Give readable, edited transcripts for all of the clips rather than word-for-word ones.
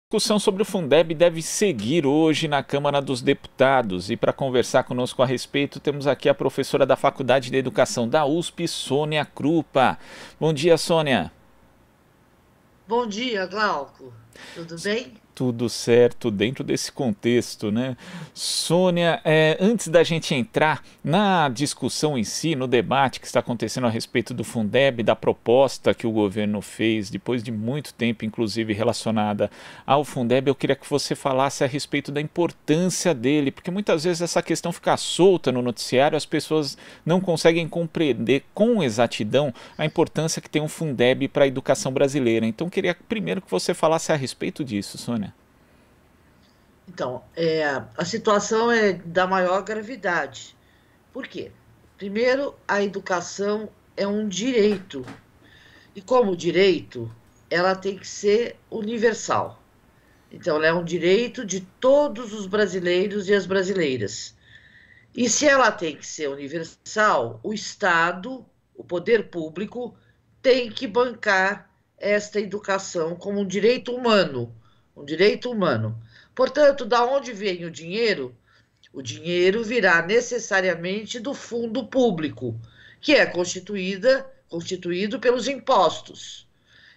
A discussão sobre o Fundeb deve seguir hoje na Câmara dos Deputados. E para conversar conosco a respeito, temos aqui a professora da Faculdade de Educação da USP, Sônia Krupa. Bom dia, Sônia. Bom dia, Glauco. Tudo bem? Tudo certo dentro desse contexto, né? Sônia, antes da gente entrar na discussão em si, no debate que está acontecendo a respeito do Fundeb, da proposta que o governo fez, depois de muito tempo, inclusive relacionada ao Fundeb, eu queria que você falasse a respeito da importância dele, porque muitas vezes essa questão fica solta no noticiário, as pessoas não conseguem compreender com exatidão a importância que tem o Fundeb para a educação brasileira. Então, eu queria primeiro que você falasse a respeito disso, Sônia. Então, a situação é da maior gravidade. Por quê? Primeiro, a educação é um direito. E como direito, ela tem que ser universal. Então, ela é um direito de todos os brasileiros e as brasileiras. E se ela tem que ser universal, o Estado, o poder público, tem que bancar esta educação como um direito humano, um direito humano. Portanto, da onde vem o dinheiro? O dinheiro virá necessariamente do fundo público, que é constituído pelos impostos.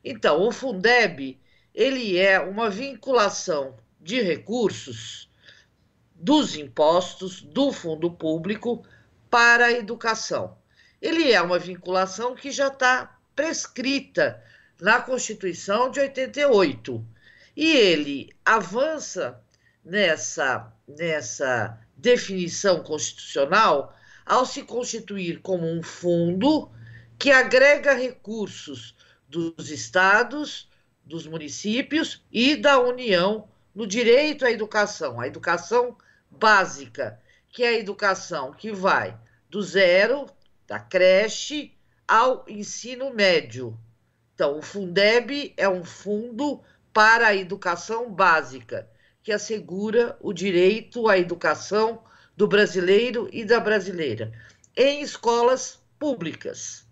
Então, o Fundeb, ele é uma vinculação de recursos dos impostos do fundo público para a educação. Ele é uma vinculação que já está prescrita na Constituição de 88. E ele avança nessa definição constitucional ao se constituir como um fundo que agrega recursos dos estados, dos municípios e da União no direito à educação, a educação básica, que é a educação que vai do zero, da creche, ao ensino médio. Então, o Fundeb é um fundo para a educação básica, que assegura o direito à educação do brasileiro e da brasileira, em escolas públicas.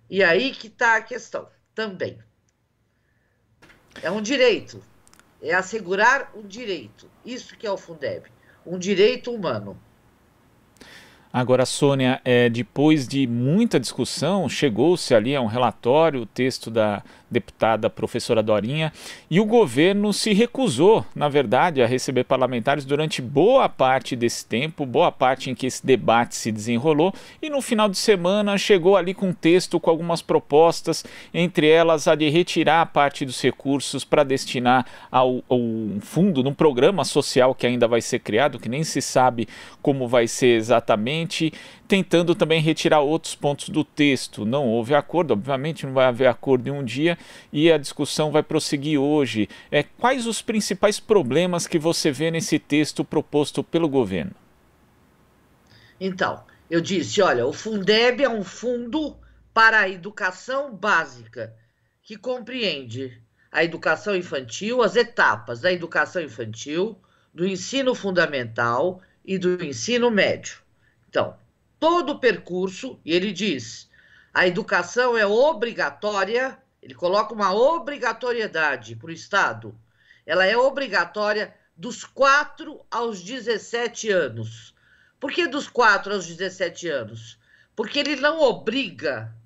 E aí que está a questão também. É um direito, é assegurar um direito. Isso que é o Fundeb, um direito humano. Agora, Sônia, depois de muita discussão, chegou-se ali a um relatório, o texto da deputada professora Dorinha, e o governo se recusou, na verdade, a receber parlamentares durante boa parte desse tempo, boa parte em que esse debate se desenrolou, e no final de semana chegou ali com um texto com algumas propostas, entre elas a de retirar parte dos recursos para destinar ao fundo, num programa social que ainda vai ser criado, que nem se sabe como vai ser exatamente, tentando também retirar outros pontos do texto. Não houve acordo, obviamente não vai haver acordo em um dia e a discussão vai prosseguir hoje. Quais os principais problemas que você vê nesse texto proposto pelo governo? Então, eu disse, olha, o Fundeb é um fundo para a educação básica, que compreende a educação infantil, as etapas da educação infantil, do ensino fundamental e do ensino médio. Então, todo o percurso, e ele diz, a educação é obrigatória, ele coloca uma obrigatoriedade para o Estado, ela é obrigatória dos 4 aos 17 anos. Por que dos 4 aos 17 anos? Porque ele não obriga,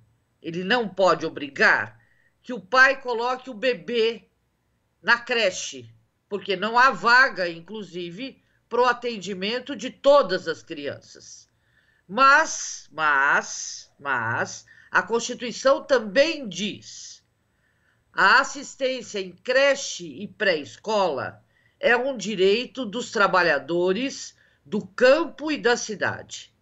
ele não pode obrigar que o pai coloque o bebê na creche, porque não há vaga, inclusive, para o atendimento de todas as crianças. Mas, a Constituição também diz: a assistência em creche e pré-escola é um direito dos trabalhadores do campo e da cidade.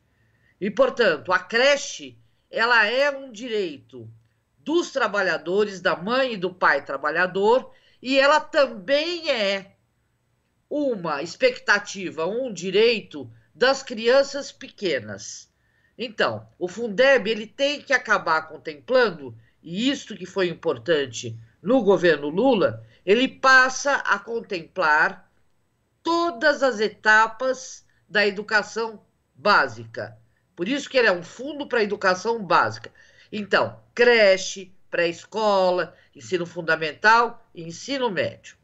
E, portanto, a creche, ela é um direito dos trabalhadores, da mãe e do pai trabalhador, e ela também é uma expectativa, um direito das crianças pequenas. Então, o Fundeb ele tem que acabar contemplando, e isto que foi importante no governo Lula, ele passa a contemplar todas as etapas da educação básica. Por isso que ele é um fundo para a educação básica. Então, creche, pré-escola, ensino fundamental e ensino médio.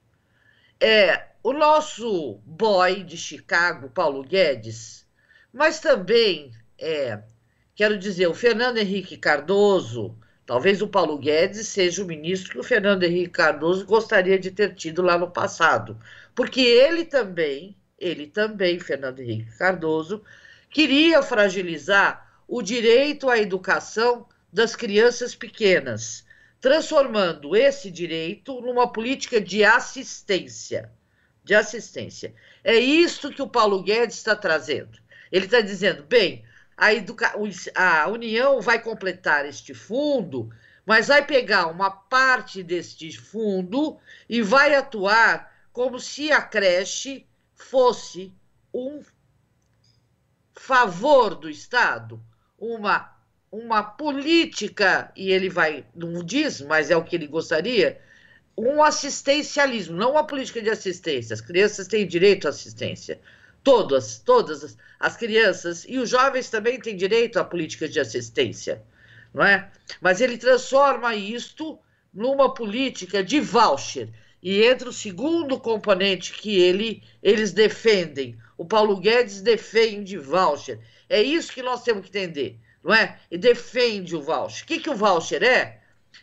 o nosso boy de Chicago, Paulo Guedes, mas também, quero dizer, o Fernando Henrique Cardoso, talvez o Paulo Guedes seja o ministro que o Fernando Henrique Cardoso gostaria de ter tido lá no passado, porque ele também, Fernando Henrique Cardoso, queria fragilizar o direito à educação das crianças pequenas, transformando esse direito numa política de assistência. De assistência. É isto que o Paulo Guedes está trazendo. Ele está dizendo, bem, a União vai completar este fundo, mas vai pegar uma parte deste fundo e vai atuar como se a creche fosse um favor do Estado, uma política, e ele não diz, mas é o que ele gostaria, um assistencialismo, não uma política de assistência. As crianças têm direito à assistência. Todas as crianças e os jovens também têm direito à política de assistência, não é? Mas ele transforma isto numa política de voucher. E entra o segundo componente que eles defendem. O Paulo Guedes defende voucher. É isso que nós temos que entender, não é? E defende o voucher. O que o voucher é?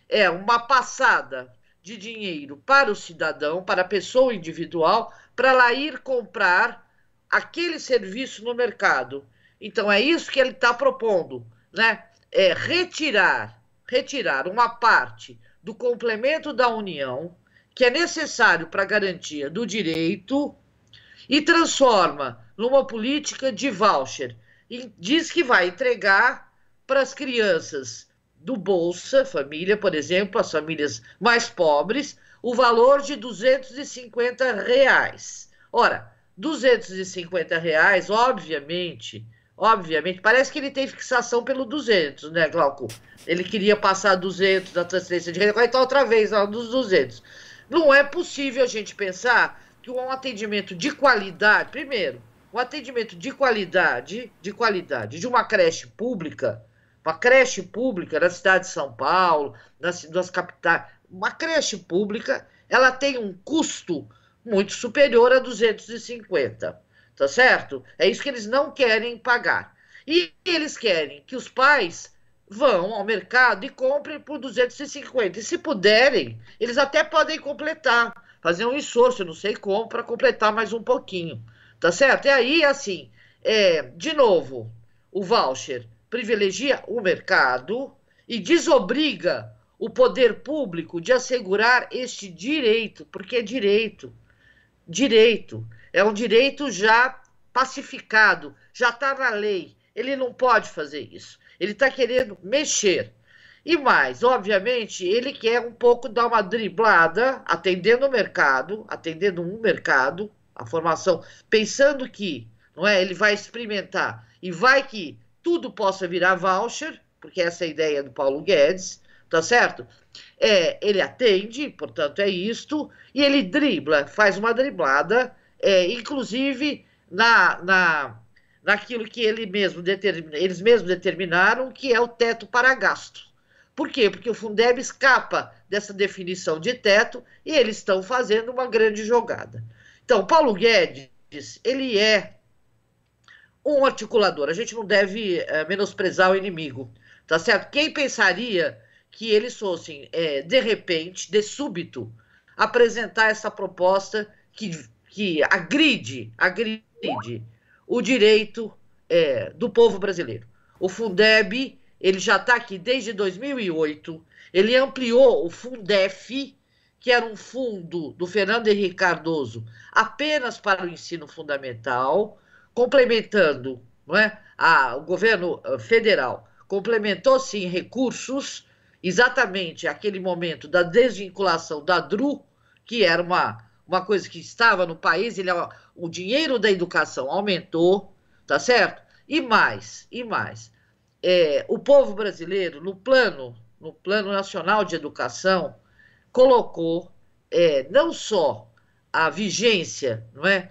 É uma passada de dinheiro para o cidadão, para a pessoa individual, para ela ir comprar aquele serviço no mercado. Então, é isso que ele está propondo, né? É retirar uma parte do complemento da União, que é necessário para a garantia do direito, e transforma numa política de voucher. E diz que vai entregar para as crianças do Bolsa Família, por exemplo, as famílias mais pobres, o valor de R$ 250. Ora, R$ 250, obviamente, parece que ele tem fixação pelo 200, né, Glauco? Ele queria passar 200 da transferência de renda, agora está outra vez lá dos 200. Não é possível a gente pensar que um atendimento de qualidade, primeiro, um atendimento de qualidade de uma creche pública na cidade de São Paulo, nas capitais, uma creche pública, ela tem um custo muito superior a 250, tá certo? É isso que eles não querem pagar. E eles querem que os pais vão ao mercado e comprem por 250. E se puderem, eles até podem completar, fazer um esforço, eu não sei como, para completar mais um pouquinho, tá certo? E aí, assim, de novo, o voucher privilegia o mercado e desobriga o poder público de assegurar este direito, porque é direito. É um direito já pacificado, já está na lei. Ele não pode fazer isso. Ele está querendo mexer. E mais, obviamente, ele quer um pouco dar uma driblada, atendendo um mercado, a formação, pensando que, não é, ele vai experimentar e vai que tudo possa virar voucher, porque essa é a ideia do Paulo Guedes, tá certo? Ele atende, portanto, é isto, e ele dribla, faz uma driblada, inclusive naquilo que eles mesmos determinaram, que é o teto para gasto. Por quê? Porque o Fundeb escapa dessa definição de teto e eles estão fazendo uma grande jogada. Então, Paulo Guedes, ele é um articulador. A gente não deve menosprezar o inimigo, tá certo? Quem pensaria que eles fossem, de repente, de súbito, apresentar essa proposta que agride o direito do povo brasileiro. O Fundeb, ele já está aqui desde 2008, ele ampliou o Fundef, que era um fundo do Fernando Henrique Cardoso, apenas para o ensino fundamental, complementando, não é? O governo federal complementou, sim, recursos, exatamente aquele momento da desvinculação da DRU, que era uma coisa que estava no país, o dinheiro da educação aumentou, tá certo? E mais. O povo brasileiro, no plano nacional de educação, colocou não só a vigência, não é,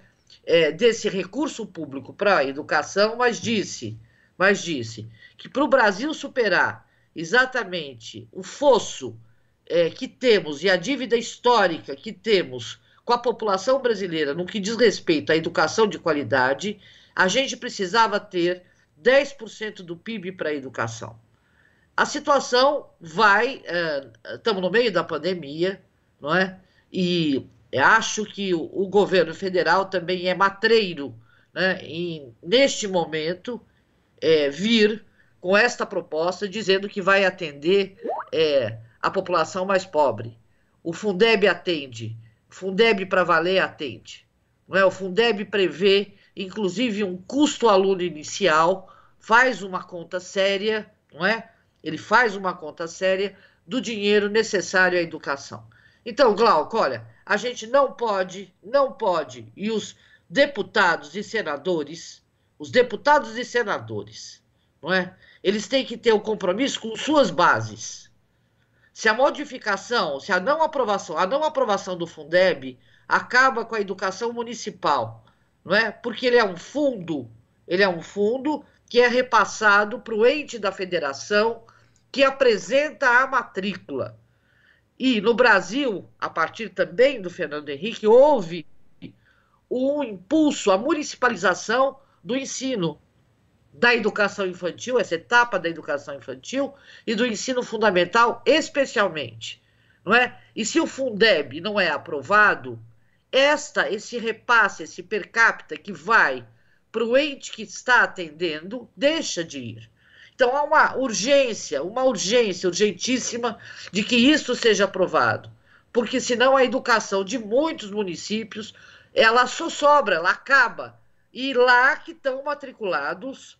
desse recurso público para a educação, mas disse que para o Brasil superar exatamente o fosso que temos e a dívida histórica que temos com a população brasileira no que diz respeito à educação de qualidade, a gente precisava ter 10% do PIB para a educação. A situação estamos no meio da pandemia, não é? E acho que o governo federal também é matreiro, né, neste momento, vir com esta proposta dizendo que vai atender a população mais pobre. O Fundeb atende, o Fundeb para valer atende. Não é? O Fundeb prevê, inclusive, um custo aluno inicial, faz uma conta séria, não é? Ele faz uma conta séria do dinheiro necessário à educação. Então, Glauco, olha, a gente não pode, e os deputados e senadores, não é? Eles têm que ter o compromisso com suas bases. Se a modificação, se a não aprovação do Fundeb acaba com a educação municipal, não é? Porque ele é um fundo que é repassado para o ente da federação que apresenta a matrícula. E no Brasil, a partir também do Fernando Henrique, houve um impulso à municipalização do ensino, da educação infantil, essa etapa da educação infantil e do ensino fundamental especialmente, não é? E se o Fundeb não é aprovado, esse repasse, esse per capita que vai para o ente que está atendendo, deixa de ir. Então há uma urgência urgentíssima de que isso seja aprovado, porque senão a educação de muitos municípios, ela só sobra, ela acaba. E lá que estão matriculados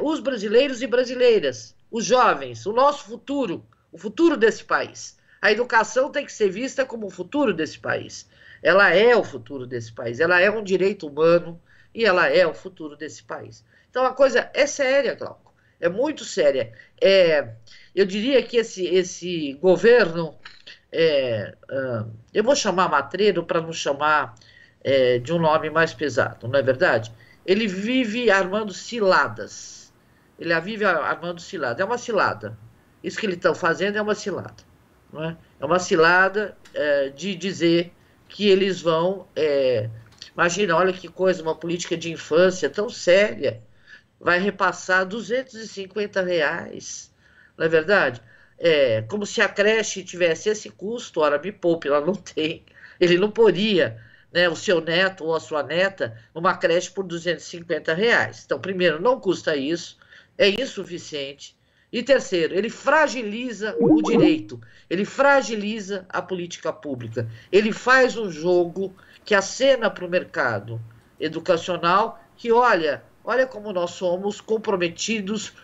os brasileiros e brasileiras, os jovens, o nosso futuro, o futuro desse país. A educação tem que ser vista como o futuro desse país. Ela é o futuro desse país, ela é um direito humano e ela é o futuro desse país. Então a coisa é séria, Glauco, é muito séria. Eu diria que esse governo, eu vou chamar matreiro para não chamar de um nome mais pesado, não é verdade? Ele vive armando ciladas. É uma cilada. Isso que eles estão fazendo é uma cilada. Não é? É uma cilada de dizer que eles vão... imagina, olha que coisa, uma política de infância tão séria. Vai repassar R$250, não é verdade? Como se a creche tivesse esse custo. Ora, me poupe, ela não tem. Ele não poria... né, o seu neto ou a sua neta numa creche por R$250. Então, primeiro, não custa isso, é insuficiente. E terceiro, ele fragiliza o direito, ele fragiliza a política pública. Ele faz um jogo que acena para o mercado educacional que, olha como nós somos comprometidos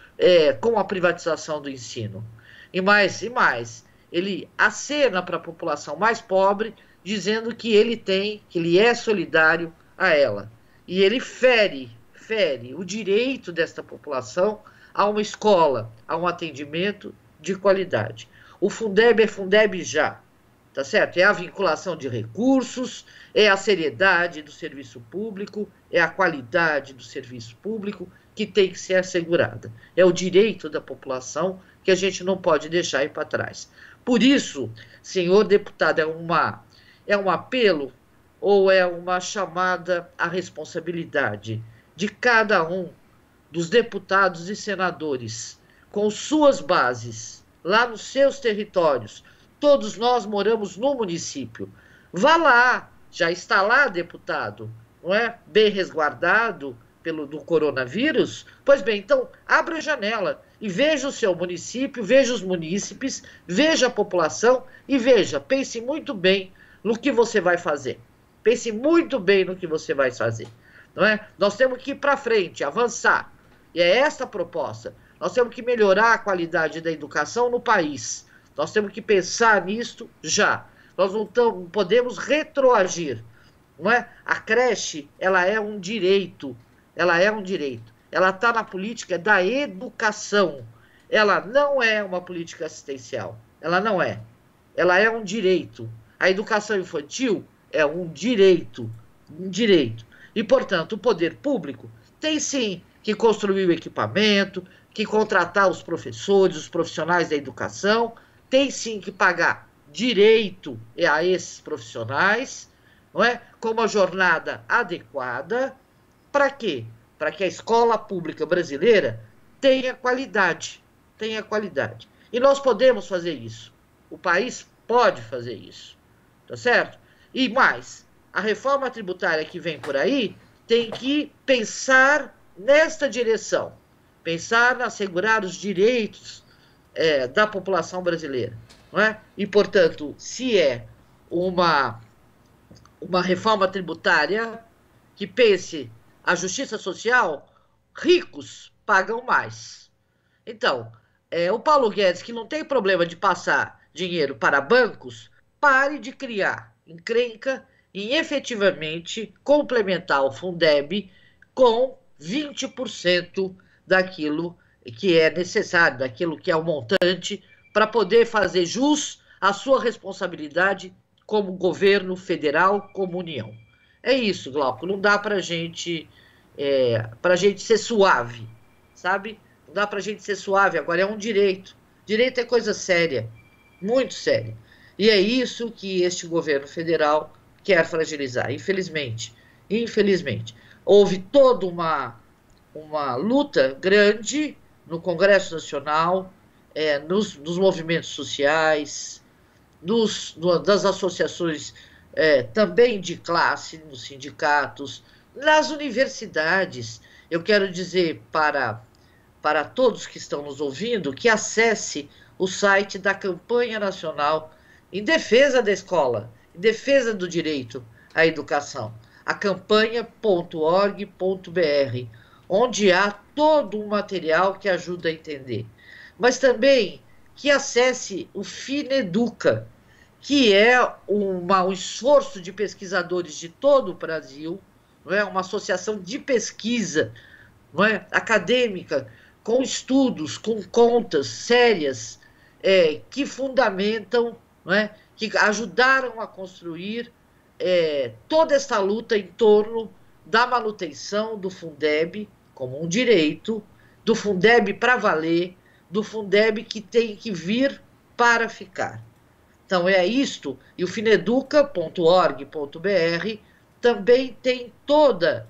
com a privatização do ensino. E mais, ele acena para a população mais pobre, dizendo que ele é solidário a ela. E ele fere o direito desta população a uma escola, a um atendimento de qualidade. O Fundeb é Fundeb já, tá certo? É a vinculação de recursos, é a seriedade do serviço público, é a qualidade do serviço público que tem que ser assegurada. É o direito da população que a gente não pode deixar ir para trás. Por isso, senhor deputado, é um apelo ou é uma chamada à responsabilidade de cada um dos deputados e senadores com suas bases lá nos seus territórios. Todos nós moramos no município. Vá lá, já está lá, deputado, não é? Bem resguardado do coronavírus? Pois bem, então abra a janela e veja o seu município, veja os munícipes, veja a população e pense muito bem no que você vai fazer. Pense muito bem no que você vai fazer. Não é? Nós temos que ir para frente, avançar. E é essa a proposta. Nós temos que melhorar a qualidade da educação no país. Nós temos que pensar nisto já. Nós não podemos retroagir. Não é? A creche, ela é um direito. Ela está na política da educação. Ela não é uma política assistencial. Ela não é. Ela é um direito. A educação infantil é um direito. E, portanto, o poder público tem sim que construir o equipamento, que contratar os professores, os profissionais da educação, tem sim que pagar direito a esses profissionais, não é? Com uma jornada adequada. Para quê? Para que a escola pública brasileira tenha qualidade. Tenha qualidade. E nós podemos fazer isso. O país pode fazer isso. Tá certo? E mais, a reforma tributária que vem por aí tem que pensar nesta direção. Pensar em assegurar os direitos da população brasileira. Não é? E, portanto, se é uma reforma tributária que pense a justiça social, ricos pagam mais. Então, o Paulo Guedes, que não tem problema de passar dinheiro para bancos, pare de criar encrenca e efetivamente complementar o Fundeb com 20% daquilo que é necessário, daquilo que é o montante, para poder fazer jus à sua responsabilidade como governo federal, como União. É isso, Glauco, não dá para gente ser suave, sabe? Não dá para gente ser suave, agora é um direito. Direito é coisa séria, muito séria. E é isso que este governo federal quer fragilizar, infelizmente. Infelizmente. Houve toda uma luta grande no Congresso Nacional, nos movimentos sociais, das associações também de classe, nos sindicatos, nas universidades. Eu quero dizer para todos que estão nos ouvindo que acesse o site da Campanha Nacional em defesa da escola, em defesa do direito à educação, a campanha.org.br, onde há todo um material que ajuda a entender. Mas também que acesse o Fineduca, que é um esforço de pesquisadores de todo o Brasil, não é? Uma associação de pesquisa, não é? Acadêmica, com estudos, com contas sérias, que fundamentam, não é? Que ajudaram a construir toda essa luta em torno da manutenção do Fundeb como um direito, do Fundeb para valer, do Fundeb que tem que vir para ficar. Então é isto, e o fineduca.org.br também tem toda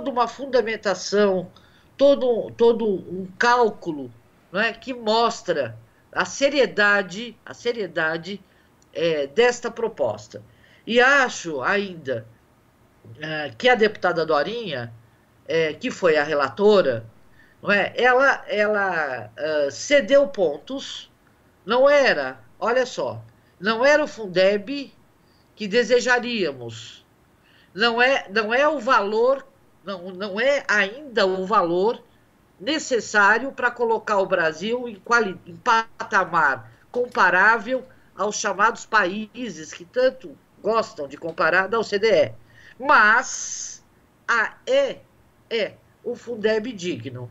uma fundamentação, todo um cálculo, não é, que mostra a seriedade desta proposta. E acho ainda que a deputada Dorinha, que foi a relatora, não é, ela cedeu pontos, não era, olha só, não era o Fundeb que desejaríamos, não é o valor, não é ainda o valor necessário para colocar o Brasil em patamar comparável aos chamados países que tanto gostam de comparar da OCDE. Mas é o Fundeb digno.